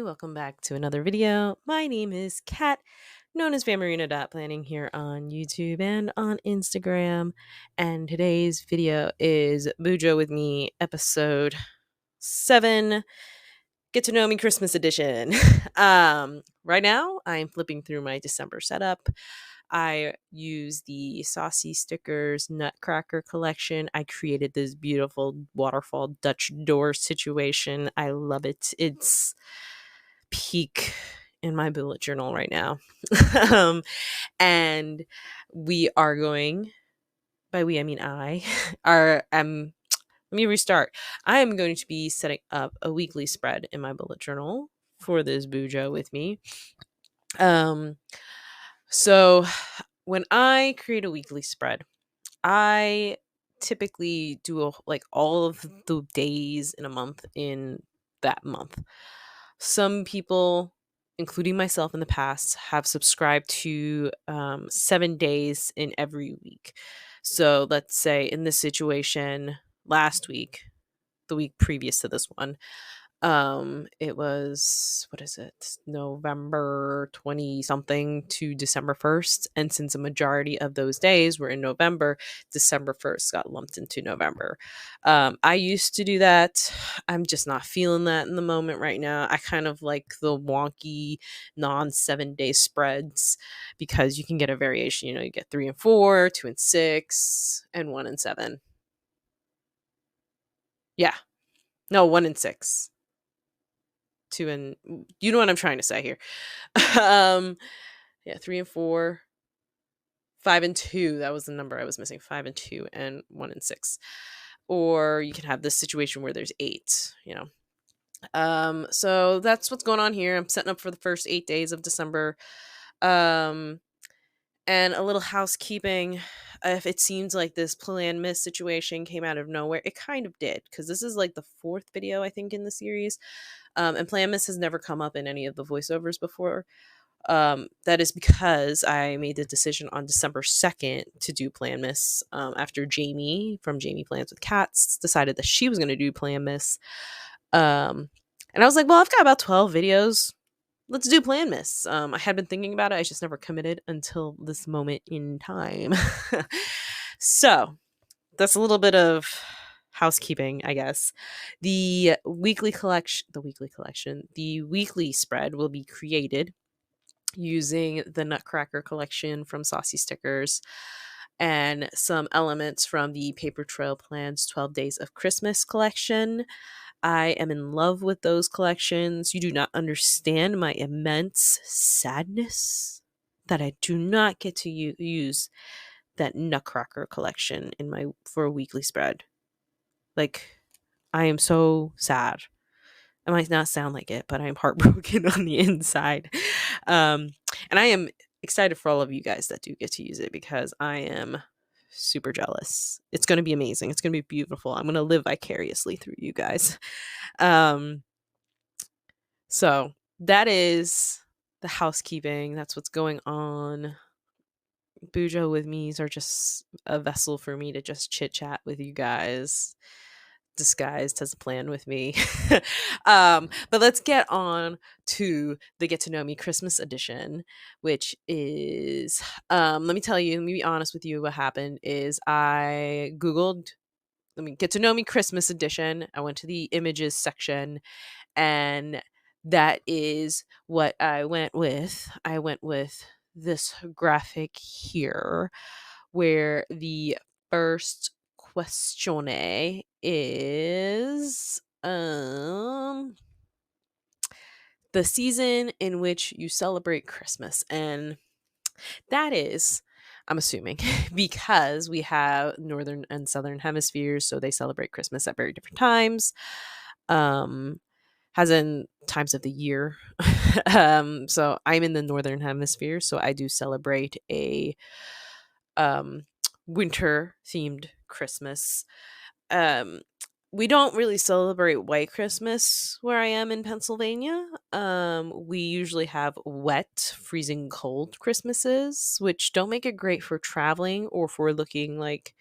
welcome back to another video. My name is Kat, known as phamerina.planning here on YouTube and on Instagram. And today's video is Bujo with me, episode 7, Get to Know Me Christmas edition. Right now, I'm flipping through my December setup. I use the Saucy Stickers Nutcracker collection. I created this beautiful waterfall Dutch door situation. I love it. It's peak in my bullet journal right now. um, and we are going, by we, I mean I, are, let me restart. I am going to be setting up a weekly spread in my bullet journal for this Bujo with me. So when I create a weekly spread, I typically do like all of the days in a month in that month. Some people, including myself in the past, have subscribed to 7 days in every week. So let's say in this situation, last week, the week previous to this one, it was, what is it, November 20 something to December 1st, and since a majority of those days were in November, December 1st got lumped into November. I used to do that. I'm just not feeling that in the moment right now. I kind of like the wonky non 7 day spreads because you can get a variation. You get 3 and 4, 2 and 6, and 1 and 7. Yeah, no, 1 and 6, 2 and, you know what I'm trying to say here. Yeah, 3 and 4, 5 and 2. That was the number I was missing. 5 and 2, and 1 and 6. Or you can have this situation where there's 8. So that's what's going on here. I'm setting up for the first 8 days of December. And a little housekeeping. If it seems like this plan miss situation came out of nowhere, it kind of did, because this is like the 4th video I think in the series. And plan miss has never come up in any of the voiceovers before. That is because I made the decision on December 2nd to do Plan Miss, after Jamie from Jamie Plans with Cats decided that she was going to do Plan Miss. And I was like, well, I've got about 12 videos. Let's do Plan Miss. I had been thinking about it. I just never committed until this moment in time. So that's a little bit of housekeeping, I guess. The weekly spread will be created using the Nutcracker collection from Saucy Stickers and some elements from the Paper Trail Plans 12 Days of Christmas collection. I am in love with those collections. You do not understand my immense sadness that I do not get to use that Nutcracker collection for a weekly spread. Like, I am so sad. It might not sound like it, but I'm heartbroken on the inside. And I am excited for all of you guys that do get to use it, because I am super jealous. It's going to be amazing. It's going to be beautiful. I'm going to live vicariously through you guys. So that is the housekeeping. That's what's going on. Bujo with me's are just a vessel for me to just chit chat with you guys, disguised as a plan with me. But let's get on to the Get to Know Me Christmas edition, which is, let me be honest with you. What happened is I Googled, Get to Know Me Christmas edition. I went to the images section, and that is what I went with. I went with this graphic here, where the first questione is the season in which you celebrate Christmas. And that is, I'm assuming, because we have northern and southern hemispheres, so they celebrate Christmas at very different times. Has in times of the year. So I'm in the northern hemisphere, so I do celebrate a winter themed Christmas. We don't really celebrate white Christmas where I am in Pennsylvania. We usually have wet, freezing cold Christmases, which don't make it great for traveling or for looking like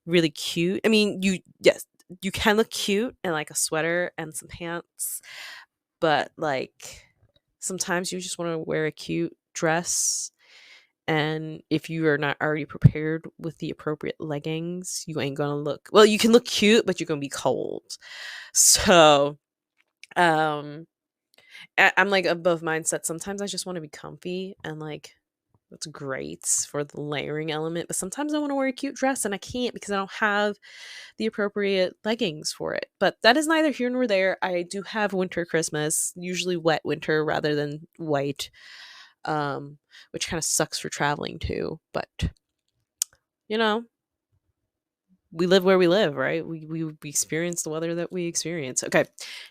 really cute. I mean, yes, you can look cute in like a sweater and some pants, but like sometimes you just want to wear a cute dress, and if you are not already prepared with the appropriate leggings, you ain't gonna look well. You can look cute, but you're gonna be cold. So um I'm like above mindset. Sometimes I just want to be comfy, and like that's great for the layering element, but sometimes I want to wear a cute dress and I can't because I don't have the appropriate leggings for it. But that is neither here nor there. I do have winter Christmas, usually wet winter rather than white, um, which kind of sucks for traveling too. But you know, we live where we live, right? We experience the weather that we experience. Okay,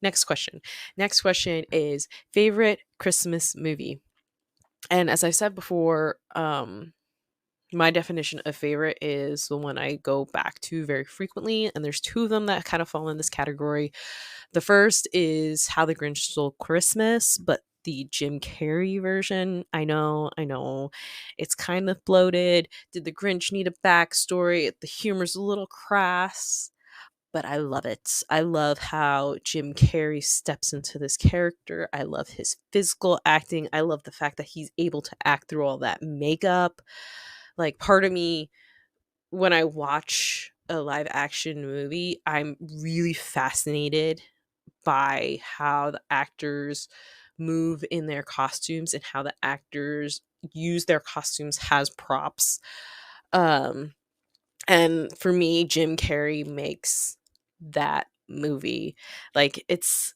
next question. Next question is favorite Christmas movie. And as I said before, my definition of favorite is the one I go back to very frequently, and there's two of them that kind of fall in this category. The first is How the Grinch Stole Christmas, but the Jim Carrey version. I know, it's kind of bloated. Did the Grinch need a backstory? The humor's a little crass, but I love it. I love how Jim Carrey steps into this character. I love his physical acting. I love the fact that he's able to act through all that makeup. Like, part of me, when I watch a live action movie, I'm really fascinated by how the actors move in their costumes and how the actors use their costumes as props. Um, and for me, Jim Carrey makes that movie. Like, it's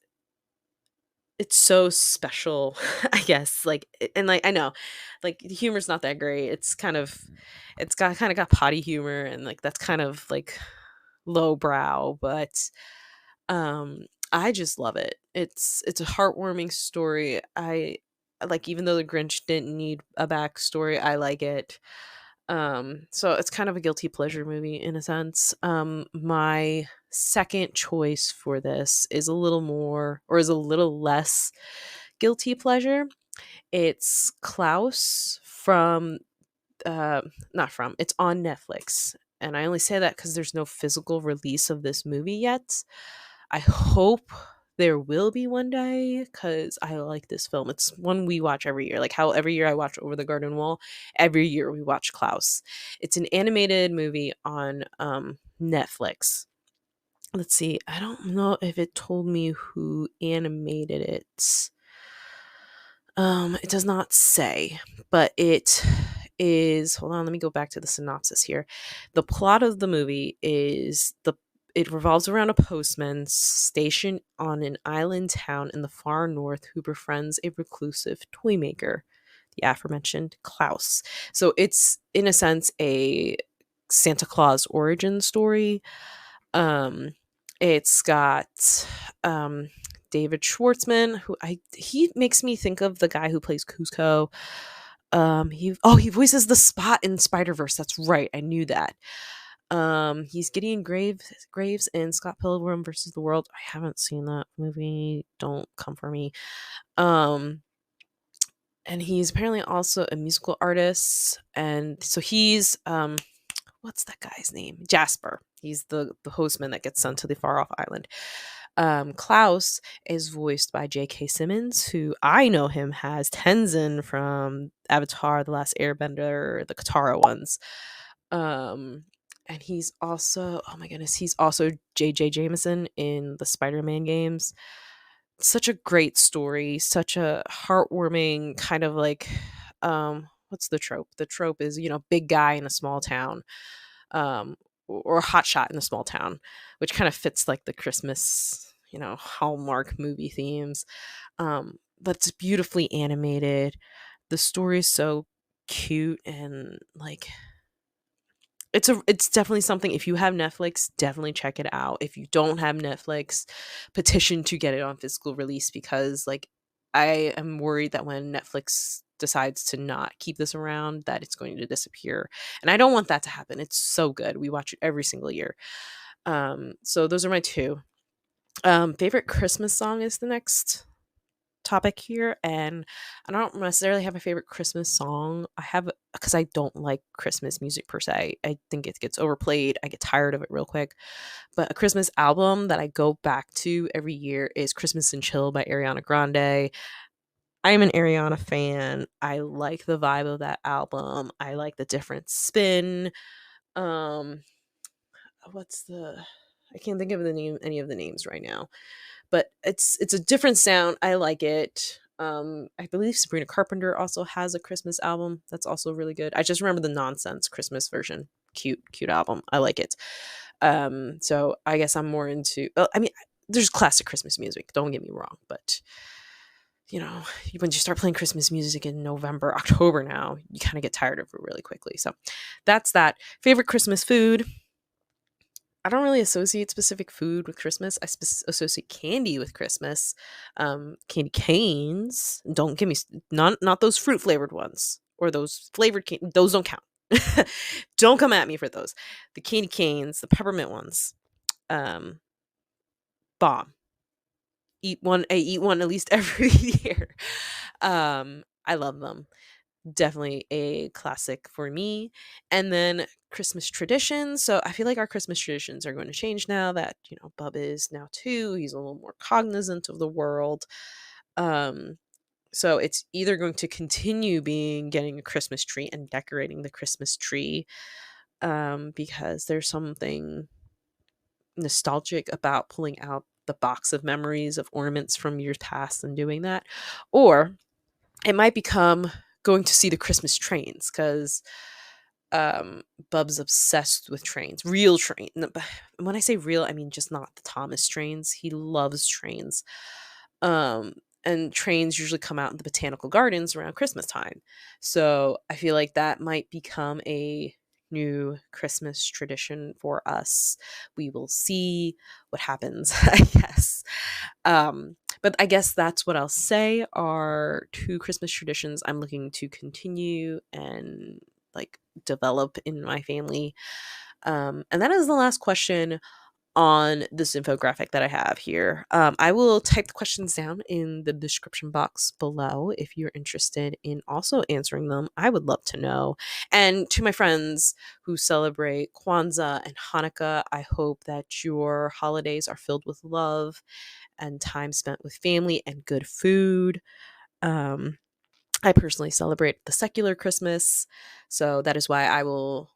so special, I guess. Like, and like I know, like the humor's not that great. It's got kind of got potty humor, and like that's kind of like lowbrow, but um I just love it. It's a heartwarming story. I like, even though the Grinch didn't need a backstory, I like it. So it's kind of a guilty pleasure movie in a sense. My second choice for this is a little more, or is a little less guilty pleasure. It's Klaus from not from, it's on Netflix. And I only say that because there's no physical release of this movie yet. I hope there will be one day because I like this film. It's one we watch every year. Like how every year I watch Over the Garden Wall, every year we watch Klaus. It's an animated movie on Netflix. Let's see. I don't know if it told me who animated it. It does not say, but it is, hold on, let me go back to the synopsis here. The plot of the movie is the it revolves around a postman stationed on an island town in the far north who befriends a reclusive toy maker, the aforementioned Klaus. So it's in a sense a Santa Claus origin story. Um it's got um David Schwartzman, who he makes me think of the guy who plays Cusco. He voices the Spot in Spider-Verse. That's right. I knew that. He's Gideon Graves in Scott Pilgrim versus the World. I haven't seen that movie. Don't come for me. Um and he's apparently also a musical artist, and so he's what's that guy's name? Jasper. He's the hostman that gets sent to the far off island. Klaus is voiced by J.K. Simmons, who I know him as Tenzin from Avatar: The Last Airbender, the Katara ones. And he's also, oh my goodness, he's also J.J. Jameson in the Spider-Man games. Such a great story, such a heartwarming kind of like, what's the trope? The trope is, big guy in a small town, or a hot shot in a small town, which kind of fits like the Christmas, Hallmark movie themes. But it's beautifully animated. The story is so cute, and like it's definitely something. If you have Netflix, definitely check it out. If you don't have Netflix, petition to get it on physical release, because like I am worried that when Netflix decides to not keep this around, that it's going to disappear. And I don't want that to happen. It's so good. We watch it every single year. So those are my two. Favorite Christmas song is the next topic here, and I don't necessarily have a favorite Christmas song. I have, because I don't like Christmas music per se. I think it gets overplayed. I get tired of it real quick. But a Christmas album that I go back to every year is Christmas and Chill by Ariana Grande. I'm an Ariana fan. I like the vibe of that album. I like the different spin. Um, what's the I can't think of the name any of the names right now, but it's a different sound. I like it. I believe Sabrina Carpenter also has a Christmas album that's also really good. I just remember the Nonsense Christmas version. Cute album. I like it. So I guess I'm more into, well, I mean, there's classic Christmas music, don't get me wrong, but when you start playing Christmas music in November, October now, you kind of get tired of it really quickly. So that's that. Favorite Christmas food. I don't really associate specific food with Christmas. I associate candy with Christmas. Candy canes. Don't give me not those fruit flavored ones or those flavored those don't count. Don't come at me for those. The candy canes, the peppermint ones. Um, Bomb. Eat one. I eat one at least every year. I love them. Definitely a classic for me. And then Christmas traditions. So I feel like our Christmas traditions are going to change now that, Bub is now 2. He's a little more cognizant of the world. So it's either going to continue being getting a Christmas tree and decorating the Christmas tree, because there's something nostalgic about pulling out the box of memories of ornaments from years past and doing that. Or it might become going to see the Christmas trains, because Bub's obsessed with trains, real train. When I say real, I mean just not the Thomas trains. He loves trains. Um, and trains usually come out in the botanical gardens around Christmas time. So I feel like that might become a new Christmas tradition for us. We will see what happens, I guess. But I guess that's what I'll say are 2 Christmas traditions I'm looking to continue and like develop in my family. And that is the last question on this infographic that I have here. I will type the questions down in the description box below if you're interested in also answering them. I would love to know. And to my friends who celebrate Kwanzaa and Hanukkah, I hope that your holidays are filled with love and time spent with family and good food. Um, I personally celebrate the secular Christmas, so that is why I will.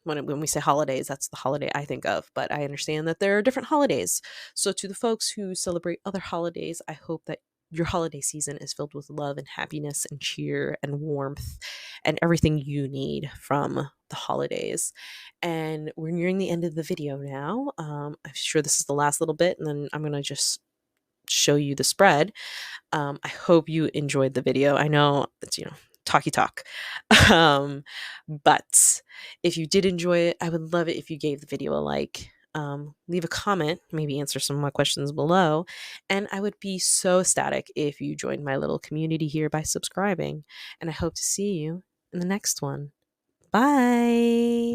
When we say holidays, that's the holiday I think of. But I understand that there are different holidays. So to the folks who celebrate other holidays, I hope that your holiday season is filled with love and happiness and cheer and warmth and everything you need from the holidays. And we're nearing the end of the video now. I'm sure this is the last little bit, and then I'm gonna just show you the spread. I hope you enjoyed the video. I know it's, talky talk. But if you did enjoy it, I would love it if you gave the video a like. Leave a comment, maybe answer some of my questions below. And I would be so ecstatic if you joined my little community here by subscribing. And I hope to see you in the next one. Bye.